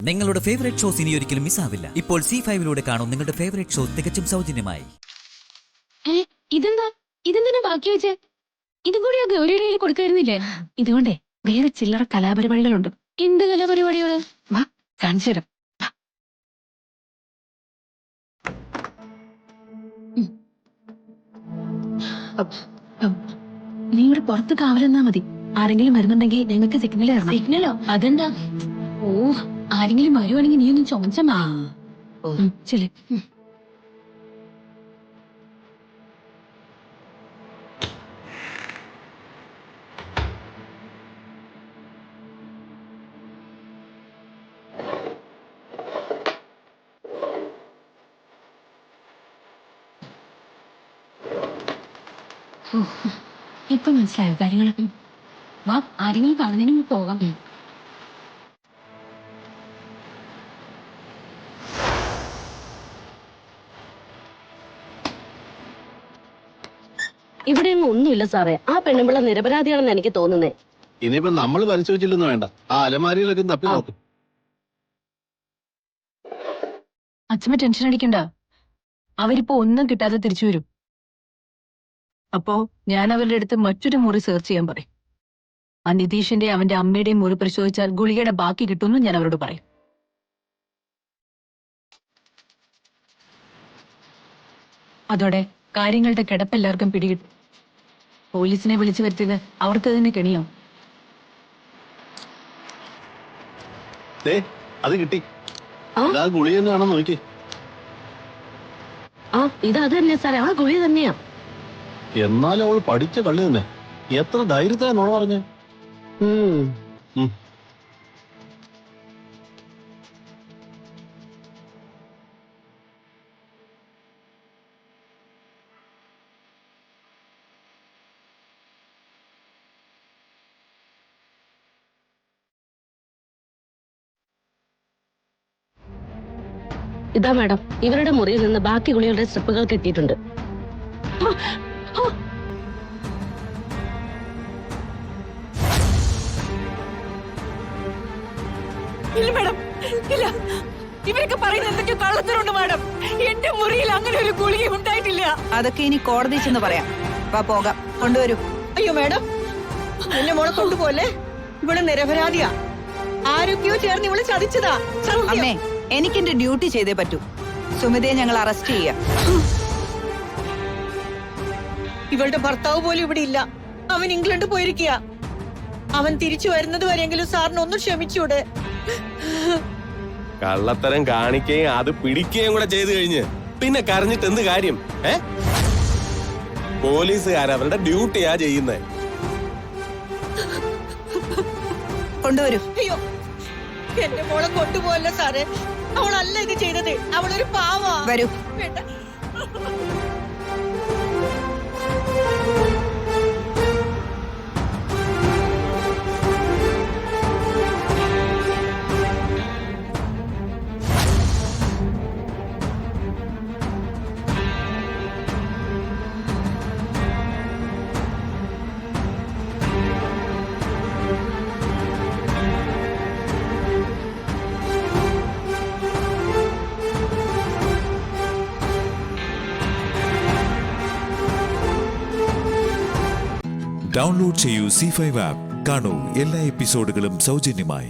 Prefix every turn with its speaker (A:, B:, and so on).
A: നിങ്ങളുടെ favourite shows ഇനി ഒരിക്കലും മിസ്സാവില്ല. ഇപ്പോൾ C5 കാണും നിങ്ങളുടെ ഫേവറേറ്റ് ഷോ തികച്ചും സൗജന്യമായി.
B: ഇതെന്തിനാ ബാക്കി വെച്ചേ? ഇതും കൂടി ഗൗരിയുടെ കൊടുക്കായിരുന്നില്ലേ? ഇതുകൊണ്ടേ വേറെ ചില്ലറ കലാപരിപാടികളുണ്ട്. എന്ത് കലാപരിപാടികള്? വാ കാണിച്ചു തരാം. നീ ഇവിടെ പുറത്ത് കാവലെന്നാ മതി. ആരെങ്കിലും വരുന്നുണ്ടെങ്കിൽ ഞങ്ങൾക്ക് സിഗ്നൽ തരണം. സിഗ്നലോ? അതെന്താ? ഓ, ആരെങ്കിലും വരുവാണെങ്കിൽ നീ ഒന്ന് ചുമച്ച ശരി. ഇപ്പൊ മനസ്സിലായോ കാര്യങ്ങളൊക്കെ? വാ, ആരെങ്കിലും പറഞ്ഞതിന് പോകാം.
C: ഇവിടെയൊന്നും ഒന്നുമില്ല സാറേ. ആ പെണ്ണുമ്പിള്ള നിരപരാധിയാണെന്ന് എനിക്ക് തോന്നുന്നേ.
D: ഇനിയിപ്പോ നമ്മൾ പരിശോധിച്ചില്ലെന്ന് വേണ്ട, ആ അലമാരിയിലൊക്കെ തപ്പി നോക്കും.
B: അച്ഛമ്മ ടെൻഷൻ അടിക്കണ്ട. അവരിപ്പോ ഒന്നും കിട്ടാതെ തിരിച്ചു വരും. അപ്പോ ഞാൻ അവരുടെ അടുത്ത് മറ്റൊരു മുറി സെർച്ച് ചെയ്യാൻ പറയും. ആ നിതീഷിന്റെ അവന്റെ അമ്മയുടെയും മുറി പരിശോധിച്ചാൽ ഗുളികയുടെ ബാക്കി കിട്ടുമെന്ന് ഞാൻ അവരോട് പറയും. അതോടെ കാര്യങ്ങളുടെ കിടപ്പെല്ലാവർക്കും പിടികിട്ടും. പോലീസിനെ വിളിച്ചു വരുത്തിയത് അവർക്ക് തന്നെ കെണിയോ?
D: അത് കിട്ടി. ഗുളി തന്നെയാണോ നോക്കി.
C: ആ ഇത് അത് തന്നെ സാറേ, ആ ഗുളി തന്നെയാ.
D: എന്നാലും അവൾ പഠിച്ച കള്ളി തന്നെ. എത്ര ധൈര്യത്താ നോണ പറഞ്ഞേ.
C: ഇതാ മാഡം, ഇവരുടെ മുറിയിൽ നിന്ന് ബാക്കി ഗുളികളുടെ സ്ട്രിപ്പുകൾ കിട്ടിയിട്ടുണ്ട്.
E: ഇല്ല മാഡം, ഇല്ല. ഇവരൊക്കെ പറയുന്നത് എന്തൊക്കെയോ കള്ളത്തരമുണ്ട് മാഡം. എന്റെ മുറിയിൽ അങ്ങനെ ഒരു ഗുളിക ഉണ്ടായിട്ടില്ല.
F: അതൊക്കെ ഇനി കോടതി ചെന്ന് പറയാം. വാ പോകാം, കൊണ്ടുവരൂ.
E: അയ്യോ മാഡം, എന്നെ മോളെ കൊണ്ടുപോലെ. ഇവിടെ നിരപരാധിയാ. ആരൊക്കെയോ ചേർന്ന് ഇവളെ ചതിച്ചതാ.
F: അമ്മേ, എനിക്ക് എന്റെ ഡ്യൂട്ടി ചെയ്തേ പറ്റൂ. സുമിതയെ ഞങ്ങൾ അറസ്റ്റ് ചെയ്യാം.
E: ഇവളുടെ ഭർത്താവ് പോലും ഇവിടെ ഇല്ല. അവൻ ഇംഗ്ലണ്ട് പോയിരിക്കുക. അവൻ തിരിച്ചു വരുന്നത് വരെയെങ്കിലും സാറിന് ഒന്നും ക്ഷമിച്ചൂടെ?
G: കള്ളത്തരം കാണിക്കുകയും അത് പിടിക്കുകയും കൂടെ ചെയ്തു കഴിഞ്ഞ് പിന്നെ കരഞ്ഞിട്ട് എന്ത് കാര്യം? പോലീസുകാർ അവരുടെ ഡ്യൂട്ടിയാ ചെയ്യുന്നത്.
F: കൊണ്ടുവരൂ.
E: അയ്യോ, എന്റെ മോളെ കൊണ്ടുപോകല്ല സാറേ. അവളല്ല ഇത് ചെയ്തത്. അവളൊരു പാവാ.
F: വരൂ.
E: വേണ്ട.
H: ഡൗൺലോഡ് ചെയ്യൂ C5 ആപ്പ്. കാണൂ എല്ലാ എപ്പിസോഡുകളും സൗജന്യമായി.